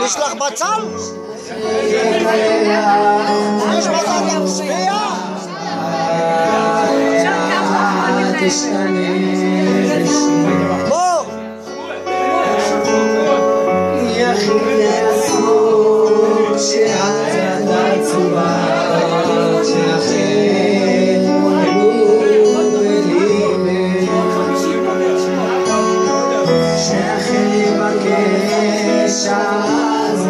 יש לך בצל? יש בצל להצביע? בוא! יחיד לעצמו שעד עצובה שאחר אמור ולימד שאחר יבקש אז